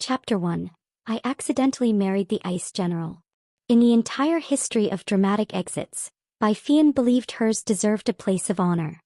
Chapter 1. I accidentally married the ice general. In the entire history of dramatic exits, Feiyan believed hers deserved a place of honor.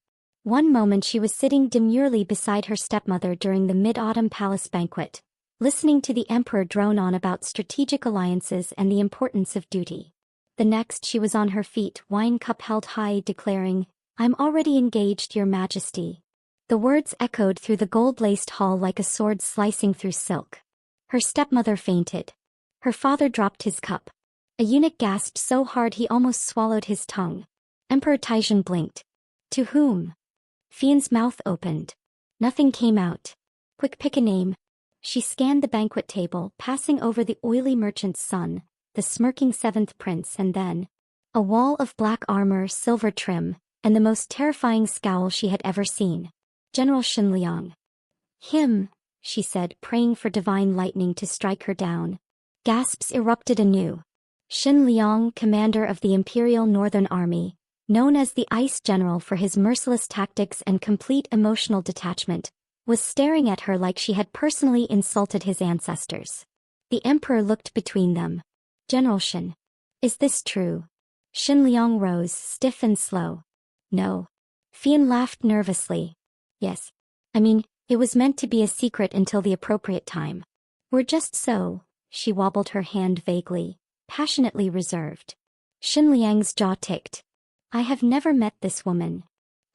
One moment she was sitting demurely beside her stepmother during the mid-autumn palace banquet, listening to the emperor drone on about strategic alliances and the importance of duty. The next she was on her feet, wine cup held high, declaring, "I'm already engaged, your majesty." The words echoed through the gold-laced hall like a sword slicing through silk. Her stepmother fainted. Her father dropped his cup. A eunuch gasped so hard he almost swallowed his tongue. Emperor Taizhen blinked. To whom? Feiyan's mouth opened. Nothing came out. Quick, pick a name. She scanned the banquet table, passing over the oily merchant's son, the smirking seventh prince, and then a wall of black armor, silver trim, and the most terrifying scowl she had ever seen. General Shen Liang. Him, she said, praying for divine lightning to strike her down. Gasps erupted anew. Shen Liang, commander of the Imperial Northern Army, known as the Ice General for his merciless tactics and complete emotional detachment, was staring at her like she had personally insulted his ancestors. The emperor looked between them. General Shen. Is this true? Shen Liang rose, stiff and slow. No. Feiyan laughed nervously. Yes. I mean, it was meant to be a secret until the appropriate time. We're just so, she wobbled her hand vaguely, passionately reserved. Shen Liang's jaw ticked. I have never met this woman.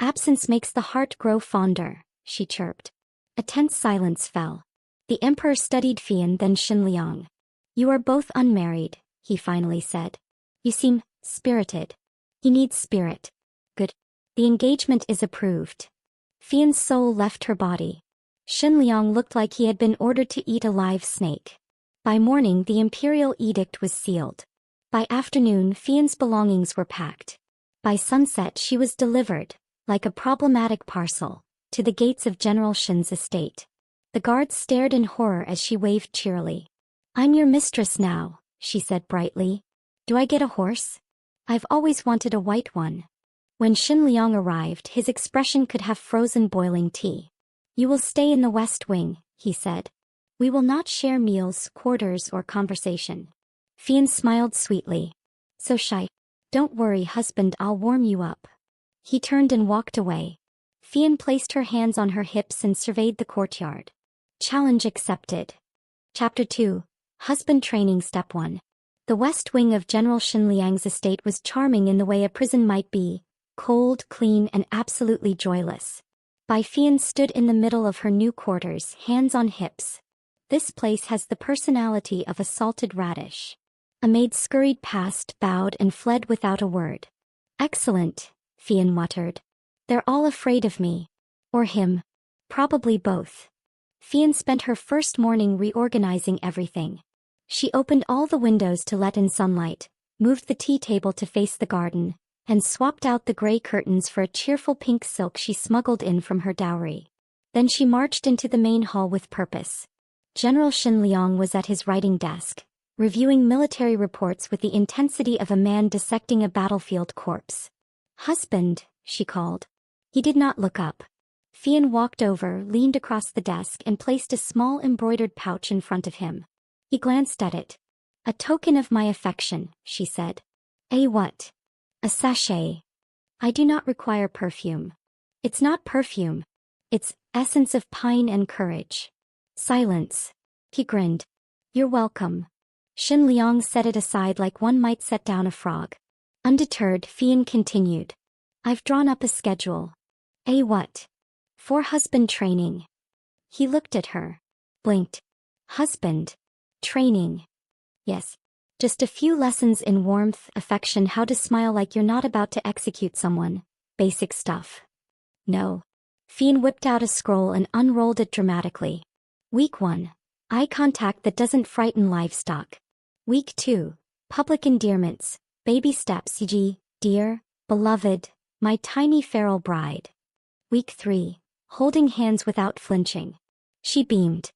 Absence makes the heart grow fonder, she chirped. A tense silence fell. The emperor studied Feiyan, then Shen Liang. You are both unmarried, he finally said. You seem spirited. He needs spirit. Good. The engagement is approved. Feiyan's soul left her body. Shen Liang looked like he had been ordered to eat a live snake. By morning the imperial edict was sealed. By afternoon Feiyan's belongings were packed. By sunset she was delivered, like a problematic parcel, to the gates of General Shen's estate. The guards stared in horror as she waved cheerily. I'm your mistress now, she said brightly. Do I get a horse? I've always wanted a white one. When Shen Liang arrived, his expression could have frozen boiling tea. You will stay in the West Wing, he said. We will not share meals, quarters, or conversation. Feiyan smiled sweetly. So shy. Don't worry, husband, I'll warm you up. He turned and walked away. Feiyan placed her hands on her hips and surveyed the courtyard. Challenge accepted. Chapter 2. Husband Training Step 1. The West Wing of General Shen Liang's estate was charming in the way a prison might be, cold, clean, and absolutely joyless. Feiyan stood in the middle of her new quarters, hands on hips. This place has the personality of a salted radish. A maid scurried past, bowed, and fled without a word. Excellent, Feiyan muttered. They're all afraid of me. Or him. Probably both. Feiyan spent her first morning reorganizing everything. She opened all the windows to let in sunlight, moved the tea table to face the garden, and swapped out the gray curtains for a cheerful pink silk she smuggled in from her dowry. Then she marched into the main hall with purpose. General Shen Liang was at his writing desk, reviewing military reports with the intensity of a man dissecting a battlefield corpse. Husband, she called. He did not look up. Feiyan walked over, leaned across the desk, and placed a small embroidered pouch in front of him. He glanced at it. A token of my affection, she said. A what? A sachet. I do not require perfume. It's not perfume. It's essence of pine and courage. Silence. He grinned. You're welcome. Shen Liang set it aside like one might set down a frog. Undeterred, Feiyan continued. I've drawn up a schedule. A what? For husband training. He looked at her. Blinked. Husband. Training. Yes. Just a few lessons in warmth, affection, how to smile like you're not about to execute someone. Basic stuff. No. Feiyan whipped out a scroll and unrolled it dramatically. Week 1. Eye contact that doesn't frighten livestock. Week 2. Public endearments. Baby steps, e.g., dear, beloved, my tiny feral bride. Week 3. Holding hands without flinching. She beamed.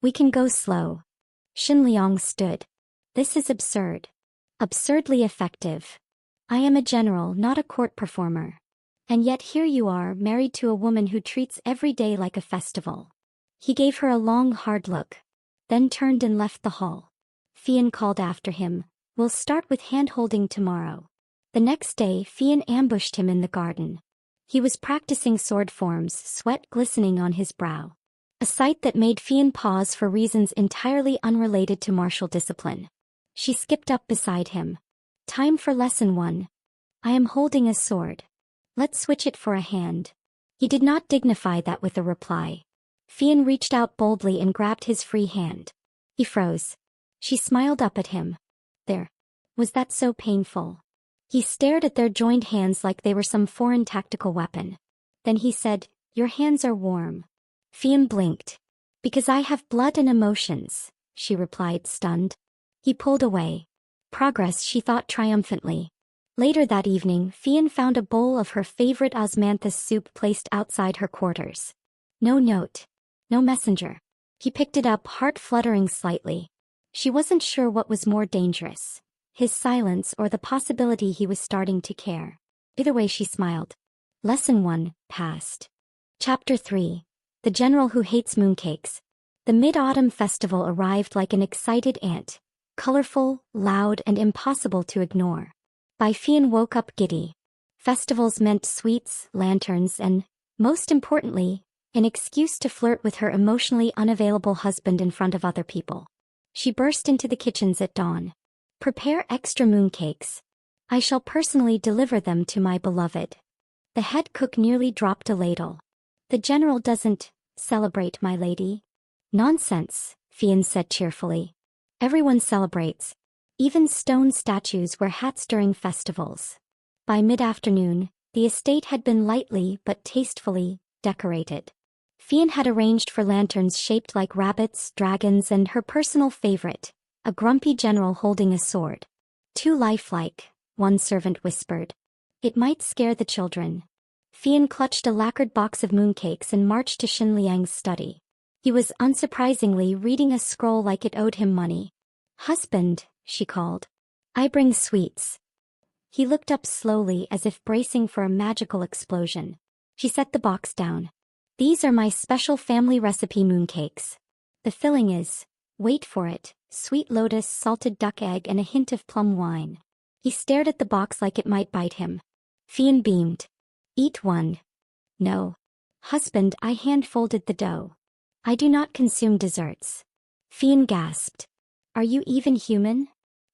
We can go slow. Shen Liang stood. This is absurd. Absurdly effective. I am a general, not a court performer. And yet here you are, married to a woman who treats every day like a festival. He gave her a long, hard look. then turned and left the hall. Feiyan called after him, "We'll start with hand-holding tomorrow." The next day Feiyan ambushed him in the garden. He was practicing sword forms, sweat glistening on his brow. A sight that made Feiyan pause for reasons entirely unrelated to martial discipline. She skipped up beside him. "Time for lesson 1. I am holding a sword. Let's switch it for a hand." He did not dignify that with a reply. Feiyan reached out boldly and grabbed his free hand. He froze. She smiled up at him. "There. Was that so painful?" He stared at their joined hands like they were some foreign tactical weapon. Then he said, "Your hands are warm." Feiyan blinked. "Because I have blood and emotions," she replied, stunned. He pulled away. Progress, she thought triumphantly. Later that evening, Feiyan found a bowl of her favorite osmanthus soup placed outside her quarters. No note. No messenger. He picked it up, heart fluttering slightly. She wasn't sure what was more dangerous, his silence or the possibility he was starting to care. Either way, she smiled. Lesson 1, passed. Chapter 3. The General Who Hates Mooncakes. The Mid-Autumn Festival arrived like an excited ant, colorful, loud, and impossible to ignore. Feiyan woke up giddy. Festivals meant sweets, lanterns, and, most importantly, an excuse to flirt with her emotionally unavailable husband in front of other people. She burst into the kitchens at dawn. "Prepare extra mooncakes. I shall personally deliver them to my beloved." The head cook nearly dropped a ladle. "The general doesn't celebrate, my lady." "Nonsense," Feiyan said cheerfully. "Everyone celebrates. Even stone statues wear hats during festivals." By mid-afternoon, the estate had been lightly but tastefully decorated. Feiyan had arranged for lanterns shaped like rabbits, dragons, and her personal favorite, a grumpy general holding a sword. "Too lifelike," one servant whispered. "It might scare the children." Feiyan clutched a lacquered box of mooncakes and marched to Shen Liang's study. He was, unsurprisingly, reading a scroll like it owed him money. "Husband," she called. "I bring sweets." He looked up slowly as if bracing for a magical explosion. She set the box down. "These are my special family recipe mooncakes. The filling is, wait for it, sweet lotus, salted duck egg, and a hint of plum wine." He stared at the box like it might bite him. Feiyan beamed. "Eat one." "No. Husband, I hand-folded the dough. I do not consume desserts." Feiyan gasped. "Are you even human?"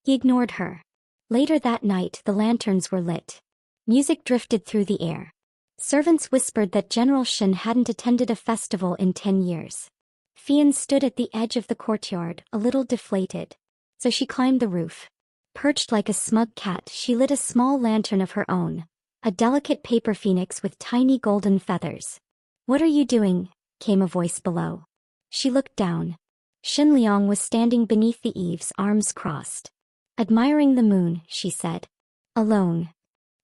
He ignored her. Later that night the lanterns were lit. Music drifted through the air. Servants whispered that General Shen hadn't attended a festival in 10 years. Feiyan stood at the edge of the courtyard, a little deflated. So she climbed the roof. Perched like a smug cat, she lit a small lantern of her own, a delicate paper phoenix with tiny golden feathers. "What are you doing?" came a voice below. She looked down. Shen Liang was standing beneath the eaves, arms crossed. "Admiring the moon," she said. "Alone."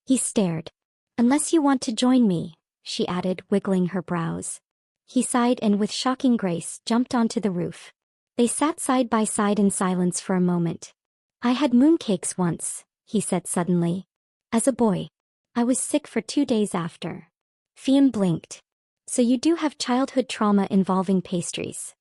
He stared. "Unless you want to join me," she added, wiggling her brows. He sighed and with shocking grace jumped onto the roof. They sat side by side in silence for a moment. "I had mooncakes once," he said suddenly. "As a boy. I was sick for 2 days after." Feiyan blinked. "So you do have childhood trauma involving pastries."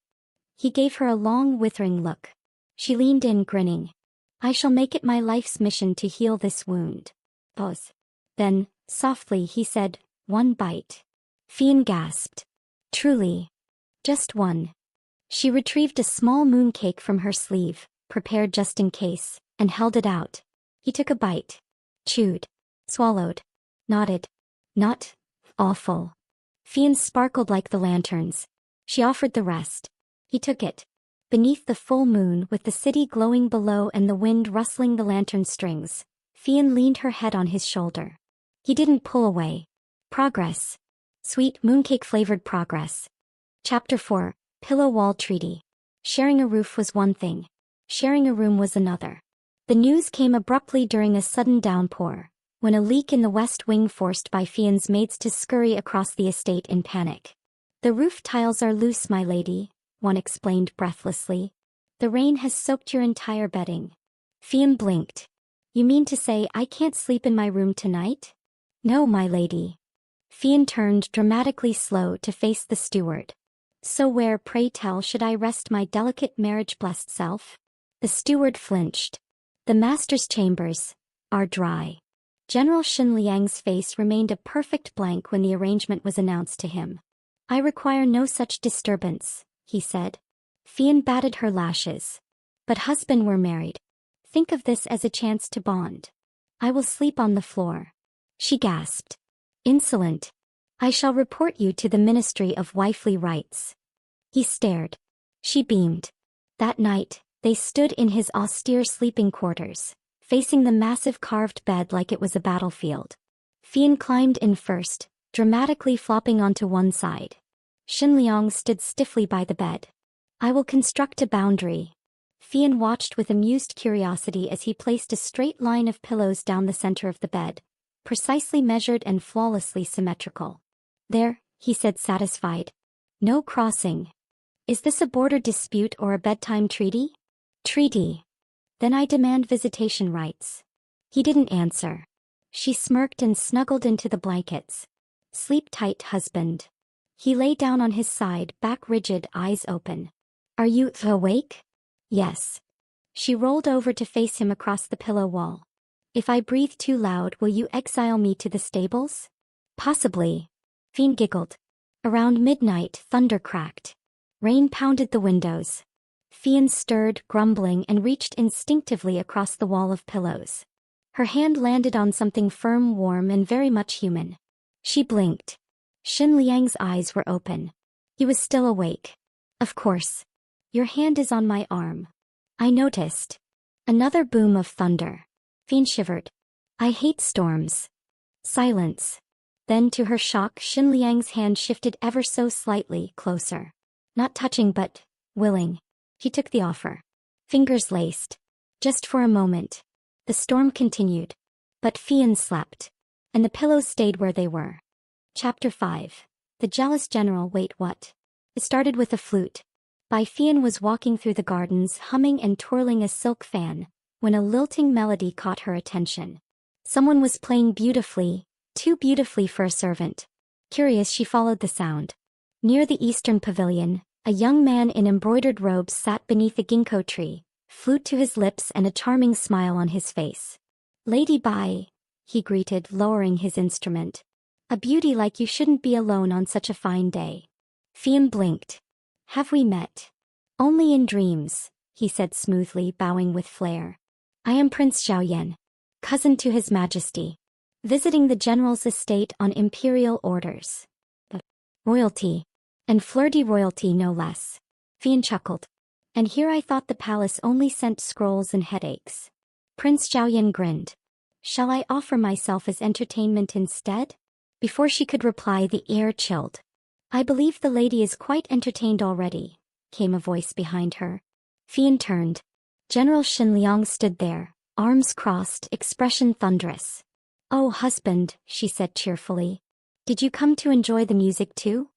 He gave her a long, withering look. She leaned in, grinning. "I shall make it my life's mission to heal this wound." Pause. Then, softly, he said, "One bite." Feiyan gasped. "Truly? Just one?" She retrieved a small mooncake from her sleeve, prepared just in case, and held it out. He took a bite. Chewed. Swallowed. Nodded. "Not awful." Feiyan sparkled like the lanterns. She offered the rest. He took it. Beneath the full moon, with the city glowing below and the wind rustling the lantern strings, Feiyan leaned her head on his shoulder. He didn't pull away. Progress. Sweet mooncake-flavored progress. Chapter 4. Pillow Wall Treaty. Sharing a roof was one thing. Sharing a room was another. The news came abruptly during a sudden downpour, when a leak in the west wing forced Feiyan's maids to scurry across the estate in panic. "The roof tiles are loose, my lady," one explained breathlessly. "The rain has soaked your entire bedding." Feiyan blinked. "You mean to say I can't sleep in my room tonight?" "No, my lady." Feiyan turned, dramatically slow, to face the steward. So where, pray tell, should I rest my delicate marriage-blessed self? The steward flinched. The master's chambers are dry. General Shen Liang's face remained a perfect blank when the arrangement was announced to him. I require no such disturbance, he said. Feiyan batted her lashes. But husband, we're married. Think of this as a chance to bond. I will sleep on the floor. She gasped. Insolent. I shall report you to the Ministry of Wifely Rights. He stared. She beamed. That night, they stood in his austere sleeping quarters, facing the massive carved bed like it was a battlefield. Feiyan climbed in first, dramatically flopping onto one side. Shen Liang stood stiffly by the bed. I will construct a boundary. Feiyan watched with amused curiosity as he placed a straight line of pillows down the center of the bed, precisely measured and flawlessly symmetrical. There, he said, satisfied. No crossing. Is this a border dispute or a bedtime treaty? Treaty. Then I demand visitation rights. He didn't answer. She smirked and snuggled into the blankets. Sleep tight, husband. He lay down on his side, back rigid, eyes open. Are you awake? Yes. She rolled over to face him across the pillow wall. If I breathe too loud, will you exile me to the stables? Possibly. Feiyan giggled. Around midnight, thunder cracked. Rain pounded the windows. Feiyan stirred, grumbling, and reached instinctively across the wall of pillows. Her hand landed on something firm, warm, and very much human. She blinked. Shen Liang's eyes were open. He was still awake. Of course. Your hand is on my arm. I noticed. Another boom of thunder. Feiyan shivered. I hate storms. Silence. Then to her shock, Shen Liang's hand shifted ever so slightly, closer. Not touching but willing. He took the offer. Fingers laced. Just for a moment. The storm continued. But Feiyan slept. And the pillows stayed where they were. Chapter 5. The Jealous General. Wait, what? It started with a flute. Feiyan was walking through the gardens, humming and twirling a silk fan, when a lilting melody caught her attention. Someone was playing beautifully, too beautifully for a servant. Curious, she followed the sound. Near the eastern pavilion, a young man in embroidered robes sat beneath a ginkgo tree, flute to his lips and a charming smile on his face. Lady Bai, he greeted, lowering his instrument. A beauty like you shouldn't be alone on such a fine day. Feiyan blinked. Have we met? Only in dreams, he said smoothly, bowing with flair. I am Prince Xiaoyan, cousin to His Majesty, visiting the general's estate on imperial orders. Royalty. And flirty royalty no less. Feiyan chuckled. And here I thought the palace only sent scrolls and headaches. Prince Xiaoyan grinned. Shall I offer myself as entertainment instead? Before she could reply, the air chilled. I believe the lady is quite entertained already, came a voice behind her. Feiyan turned. General Shen Liang stood there, arms crossed, expression thunderous. Oh, husband, she said cheerfully. Did you come to enjoy the music too?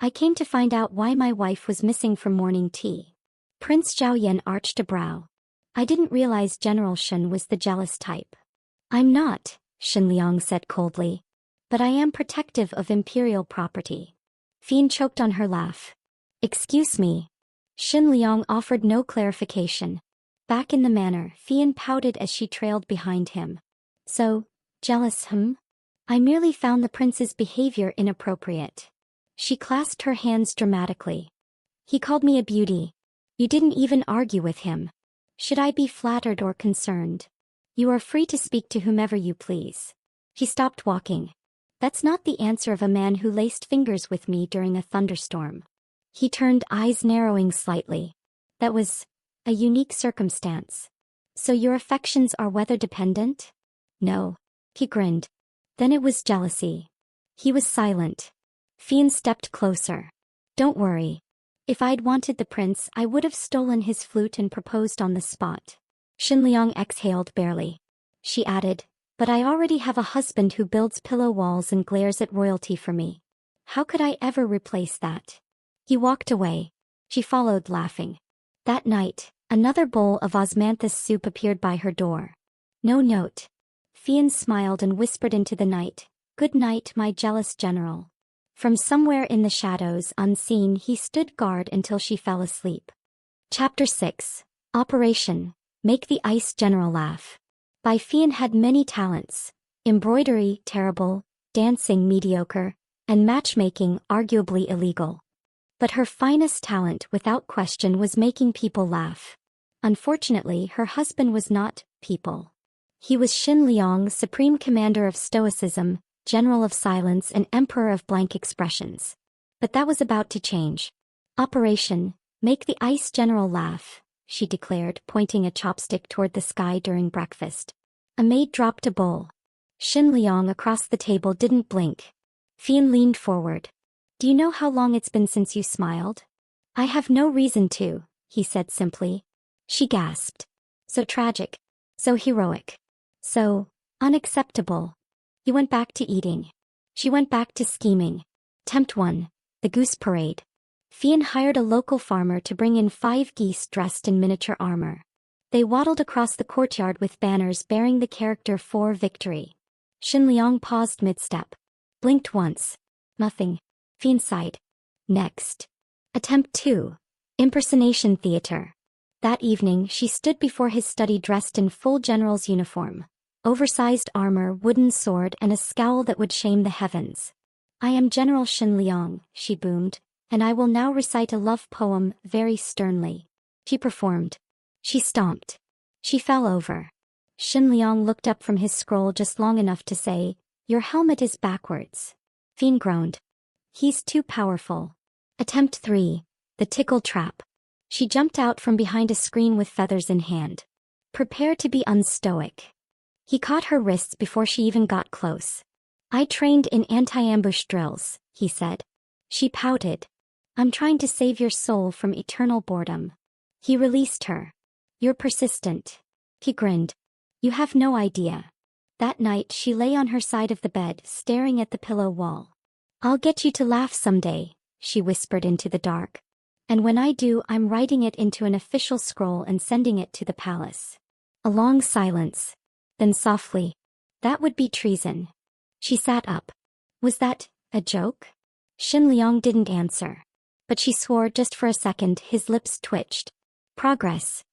I came to find out why my wife was missing from morning tea. Prince Xiaoyan arched a brow. I didn't realize General Shen was the jealous type. I'm not, Shen Liang said coldly. But I am protective of imperial property. Feiyan choked on her laugh. Excuse me. Shen Liang offered no clarification. Back in the manor, Feiyan pouted as she trailed behind him. So, jealous, I merely found the prince's behavior inappropriate. She clasped her hands dramatically. He called me a beauty. You didn't even argue with him. Should I be flattered or concerned? You are free to speak to whomever you please. He stopped walking. That's not the answer of a man who laced fingers with me during a thunderstorm. He turned, eyes narrowing slightly. That was a unique circumstance. So your affections are weather-dependent? No. He grinned. Then it was jealousy. He was silent. Feiyan stepped closer. Don't worry. If I'd wanted the prince, I would have stolen his flute and proposed on the spot. Shen Liang exhaled barely. She added, but I already have a husband who builds pillow walls and glares at royalty for me. How could I ever replace that? He walked away. She followed, laughing. That night, another bowl of osmanthus soup appeared by her door. No note. Feiyan smiled and whispered into the night, Good night, my jealous general. From somewhere in the shadows unseen he stood guard until she fell asleep. Chapter 6. Operation Make the Ice General Laugh. Feiyan had many talents: embroidery, terrible; dancing, mediocre; and matchmaking, arguably illegal. But her finest talent, without question, was making people laugh. Unfortunately, her husband was not people. He was Shen Liang, supreme commander of stoicism, general of silence, and emperor of blank expressions. But that was about to change. Operation Make the Ice General Laugh, she declared, pointing a chopstick toward the sky during breakfast. A maid dropped a bowl. Shen Liang across the table didn't blink. Feiyan leaned forward. Do you know how long it's been since you smiled? I have no reason to, he said simply. She gasped. So tragic. So heroic. So unacceptable. He went back to eating. She went back to scheming. Tempt 1. The Goose Parade. Feiyan hired a local farmer to bring in 5 geese dressed in miniature armor. They waddled across the courtyard with banners bearing the character "For Victory." Shen Liang paused mid-step. Blinked once. Nothing. Feiyan sighed. Next. Attempt 2. Impersonation theater. That evening she stood before his study dressed in full general's uniform. Oversized armor, wooden sword, and a scowl that would shame the heavens. I am General Shen Liang, she boomed, and I will now recite a love poem very sternly. She performed. She stomped. She fell over. Shen Liang looked up from his scroll just long enough to say, Your helmet is backwards. Feiyan groaned. He's too powerful. Attempt 3. The Tickle Trap. She jumped out from behind a screen with feathers in hand. Prepare to be unstoic. He caught her wrists before she even got close. I trained in anti-ambush drills, he said. She pouted. I'm trying to save your soul from eternal boredom. He released her. You're persistent. He grinned. You have no idea. That night she lay on her side of the bed, staring at the pillow wall. I'll get you to laugh someday, she whispered into the dark. And when I do, I'm writing it into an official scroll and sending it to the palace. A long silence. Then softly. That would be treason. She sat up. Was that a joke? Shen Liang didn't answer. But she swore just for a second. His lips twitched. Progress.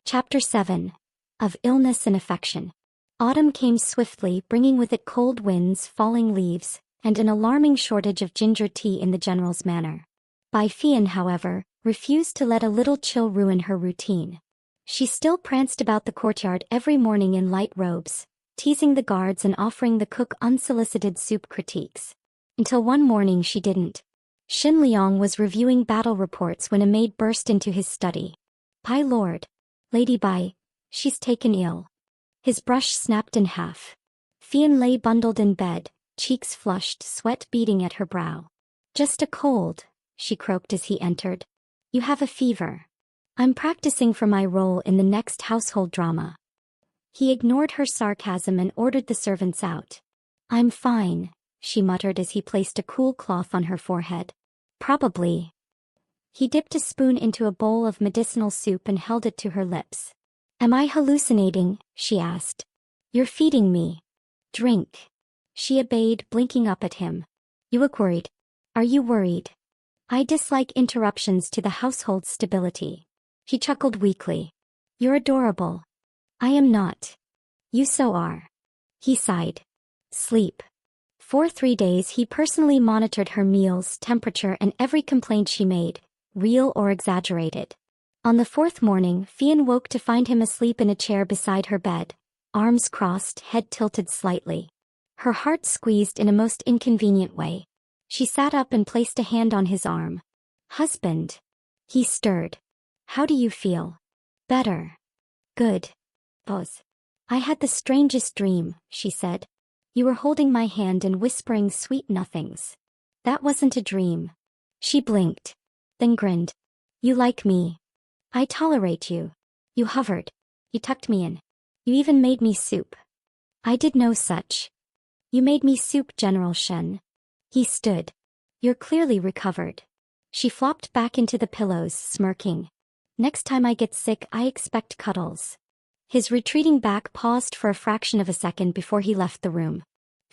Chapter 7. Of Illness and Affection. Autumn came swiftly, bringing with it cold winds, falling leaves, and an alarming shortage of ginger tea in the general's manor. Feiyan, however, refused to let a little chill ruin her routine. She still pranced about the courtyard every morning in light robes, teasing the guards and offering the cook unsolicited soup critiques. Until one morning she didn't. Shen Liang was reviewing battle reports when a maid burst into his study. Bai Lord. Lady Bai. She's taken ill. His brush snapped in half. Feiyan lay bundled in bed, cheeks flushed, sweat beading at her brow. Just a cold, she croaked as he entered. You have a fever. I'm practicing for my role in the next household drama. He ignored her sarcasm and ordered the servants out. I'm fine, she muttered as he placed a cool cloth on her forehead. Probably. He dipped a spoon into a bowl of medicinal soup and held it to her lips. Am I hallucinating? She asked. You're feeding me. Drink. She obeyed, blinking up at him. You look worried. Are you worried? I dislike interruptions to the household's stability. He chuckled weakly. You're adorable. I am not. You so are. He sighed. Sleep. For 3 days he personally monitored her meals, temperature, and every complaint she made, real or exaggerated. On the 4th morning, Feiyan woke to find him asleep in a chair beside her bed, arms crossed, head tilted slightly. Her heart squeezed in a most inconvenient way. She sat up and placed a hand on his arm. Husband. He stirred. How do you feel? Better. Good. Pause. I had the strangest dream, she said. You were holding my hand and whispering sweet nothings. That wasn't a dream. She blinked. Then grinned. You like me. I tolerate you. You hovered. You tucked me in. You even made me soup. I did no such. You made me soup, General Shen. He stood. You're clearly recovered. She flopped back into the pillows, smirking. Next time I get sick, I expect cuddles. His retreating back paused for a fraction of a second before he left the room.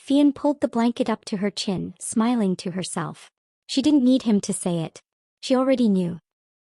Feiyan pulled the blanket up to her chin, smiling to herself. She didn't need him to say it. She already knew.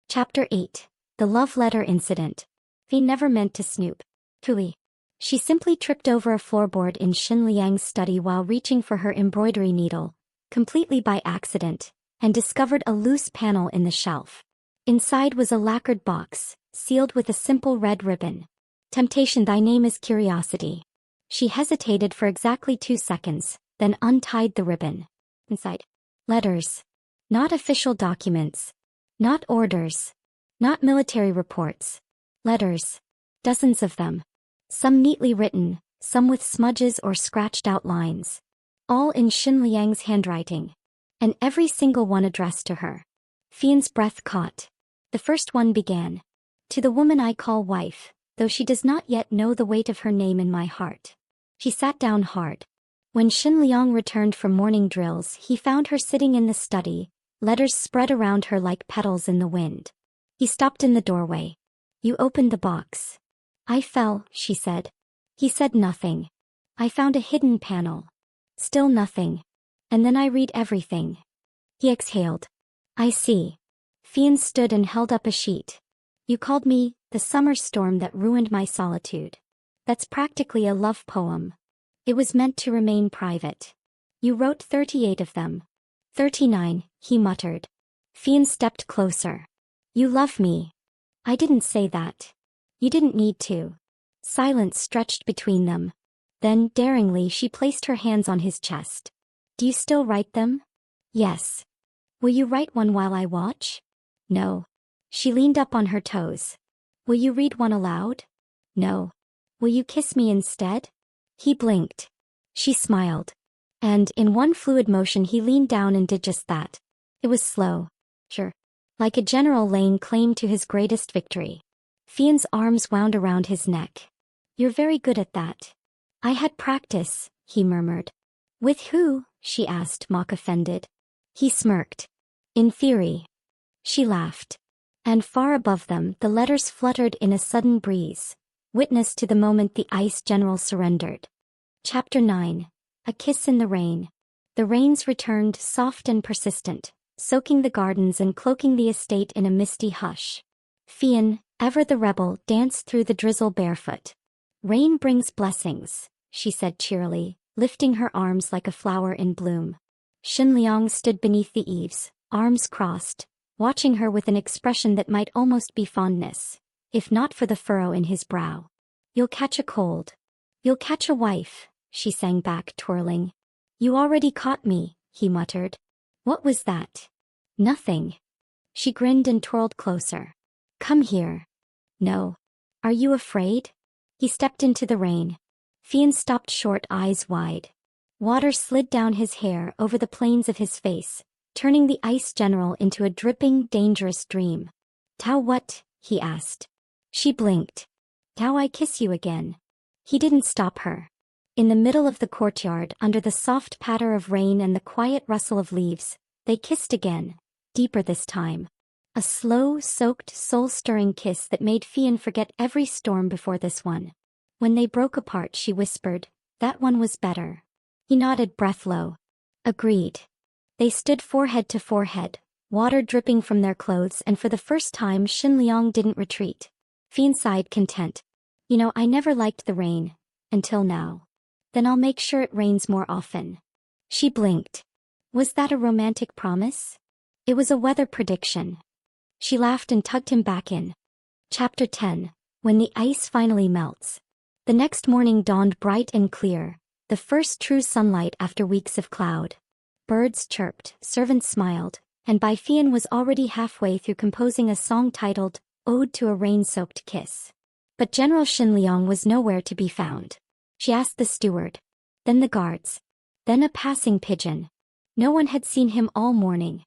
Chapter 8. The Love Letter Incident. Feiyan never meant to snoop. Tuli. She simply tripped over a floorboard in Shen Liang's study while reaching for her embroidery needle, completely by accident, and discovered a loose panel in the shelf. Inside was a lacquered box, sealed with a simple red ribbon. Temptation, thy name is curiosity. She hesitated for exactly 2 seconds, then untied the ribbon. Inside. Letters. Not official documents. Not orders. Not military reports. Letters. Dozens of them. Some neatly written, some with smudges or scratched out lines. All in Shen Liang's handwriting. And every single one addressed to her. Feiyan's breath caught. The first one began. To the woman I call wife, though she does not yet know the weight of her name in my heart. She sat down hard. When Shen Liang returned from morning drills, he found her sitting in the study, letters spread around her like petals in the wind. He stopped in the doorway. You opened the box. I fell, she said. He said nothing. I found a hidden panel. Still nothing. And then I read everything. He exhaled. I see. Feiyan stood and held up a sheet. You called me, the summer storm that ruined my solitude. That's practically a love poem. It was meant to remain private. You wrote 38 of them. 39, he muttered. Feiyan stepped closer. You love me. I didn't say that. You didn't need to. Silence stretched between them. Then, daringly, she placed her hands on his chest. Do you still write them? Yes. Will you write one while I watch? No. She leaned up on her toes. Will you read one aloud? No. Will you kiss me instead? He blinked. She smiled. And, in one fluid motion, he leaned down and did just that. It was slow. Sure. Like a general laying claim to his greatest victory. Feiyan's arms wound around his neck. You're very good at that. I had practice, he murmured. With who? She asked, mock-offended. He smirked. In theory. She laughed. And far above them, the letters fluttered in a sudden breeze, witness to the moment the ice general surrendered. Chapter 9. A Kiss in the Rain. The rains returned, soft and persistent, soaking the gardens and cloaking the estate in a misty hush. Feiyan, ever the rebel, danced through the drizzle barefoot. Rain brings blessings, she said cheerily, lifting her arms like a flower in bloom. Shen Liang stood beneath the eaves, arms crossed, watching her with an expression that might almost be fondness, if not for the furrow in his brow. You'll catch a cold. You'll catch a wife, she sang back, twirling. You already caught me, he muttered. What was that? Nothing. She grinned and twirled closer. Come here. No. Are you afraid? He stepped into the rain. Feiyan stopped short, eyes wide. Water slid down his hair over the planes of his face, turning the ice general into a dripping, dangerous dream. Tao what? He asked. She blinked. Tao I kiss you again. He didn't stop her. In the middle of the courtyard, under the soft patter of rain and the quiet rustle of leaves, they kissed again, deeper this time. A slow, soaked, soul-stirring kiss that made Feiyan forget every storm before this one. When they broke apart, she whispered, that one was better. He nodded, breath low. Agreed. They stood forehead to forehead, water dripping from their clothes, and for the first time Shen Liang didn't retreat. Feiyan sighed, content. You know, I never liked the rain. Until now. Then I'll make sure it rains more often. She blinked. Was that a romantic promise? It was a weather prediction. She laughed and tugged him back in. Chapter 10. When the ice finally melts. The next morning dawned bright and clear, the first true sunlight after weeks of cloud. Birds chirped, servants smiled, and Feiyan was already halfway through composing a song titled, Ode to a Rain-Soaked Kiss. But General Shen Liang was nowhere to be found. She asked the steward. Then the guards. Then a passing pigeon. No one had seen him all morning.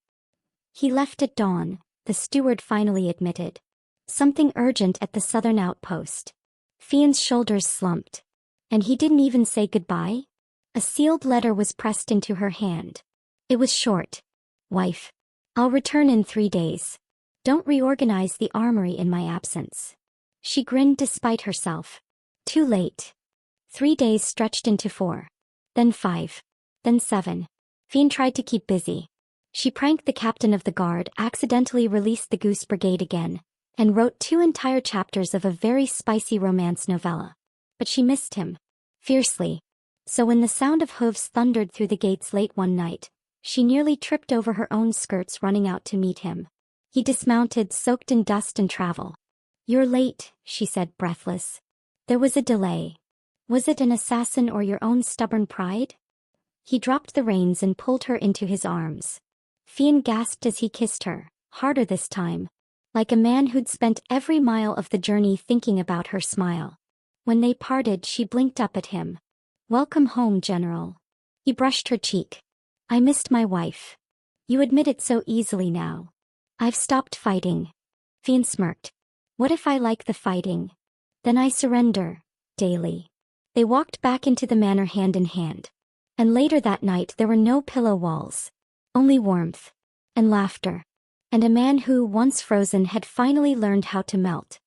He left at dawn, the steward finally admitted. Something urgent at the southern outpost. Feiyan's shoulders slumped. And he didn't even say goodbye? A sealed letter was pressed into her hand. It was short. Wife. I'll return in 3 days. Don't reorganize the armory in my absence. She grinned despite herself. Too late. 3 days stretched into 4. then 5. Then 7. Feiyan tried to keep busy. She pranked the captain of the guard, accidentally released the Goose Brigade again, and wrote 2 entire chapters of a very spicy romance novella. But she missed him. Fiercely. So when the sound of hooves thundered through the gates late one night, she nearly tripped over her own skirts running out to meet him. He dismounted, soaked in dust and travel. "You're late," she said, breathless. There was a delay. Was it an assassin or your own stubborn pride? He dropped the reins and pulled her into his arms. Feiyan gasped as he kissed her, harder this time, like a man who'd spent every mile of the journey thinking about her smile. When they parted, she blinked up at him. "Welcome home, General." He brushed her cheek. "I missed my wife. You admit it so easily now." "I've stopped fighting." Feiyan smirked. "What if I like the fighting? Then I surrender, daily." They walked back into the manor hand in hand. And later that night there were no pillow walls. Only warmth. And laughter. And a man who, once frozen, had finally learned how to melt.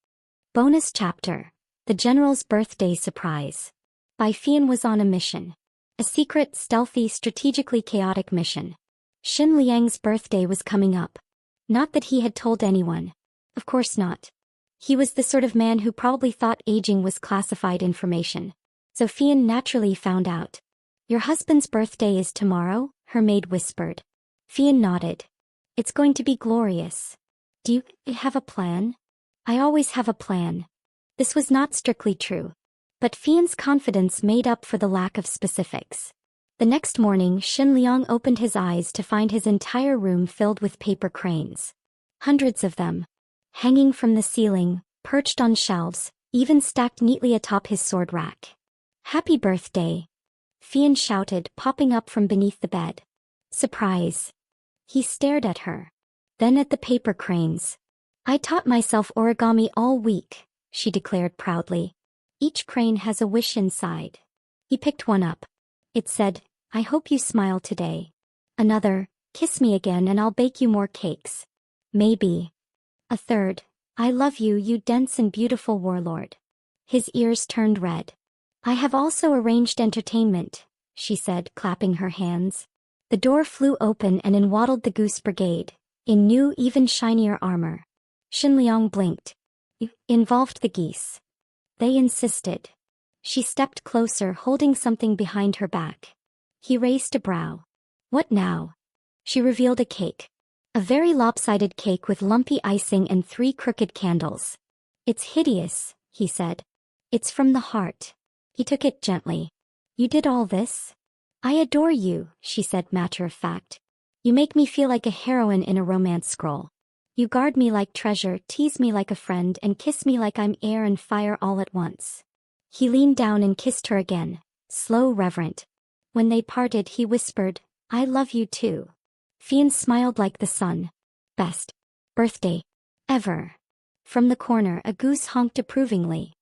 Bonus chapter. The General's Birthday Surprise. By Feiyan was on a mission. A secret, stealthy, strategically chaotic mission. Shen Liang's birthday was coming up. Not that he had told anyone. Of course not. He was the sort of man who probably thought aging was classified information. So Feiyan naturally found out. "Your husband's birthday is tomorrow?" her maid whispered. Feiyan nodded. "It's going to be glorious. Do you have a plan?" "I always have a plan." This was not strictly true. But Feiyan's confidence made up for the lack of specifics. The next morning, Liang opened his eyes to find his entire room filled with paper cranes. Hundreds of them. Hanging from the ceiling, perched on shelves, even stacked neatly atop his sword rack. "Happy birthday!" Feiyan shouted, popping up from beneath the bed. "Surprise!" He stared at her. Then at the paper cranes. "I taught myself origami all week," she declared proudly. "Each crane has a wish inside." He picked one up. It said, "I hope you smile today." Another, "Kiss me again and I'll bake you more cakes." Maybe. A third, "I love you, you dense and beautiful warlord." His ears turned red. "I have also arranged entertainment," she said, clapping her hands. The door flew open and in waddled the Goose Brigade, in new, even shinier armor. Liang blinked. Involved the geese. They insisted. She stepped closer, holding something behind her back. He raised a brow. "What now?" She revealed a cake. A very lopsided cake with lumpy icing and 3 crooked candles. "It's hideous," he said. "It's from the heart." He took it gently. "You did all this?" "I adore you," she said, matter of fact. "You make me feel like a heroine in a romance scroll. You guard me like treasure, tease me like a friend, and kiss me like I'm air and fire all at once." He leaned down and kissed her again, slow, reverent. When they parted, he whispered, "I love you too." Feiyan smiled like the sun. "Best birthday ever." From the corner, a goose honked approvingly.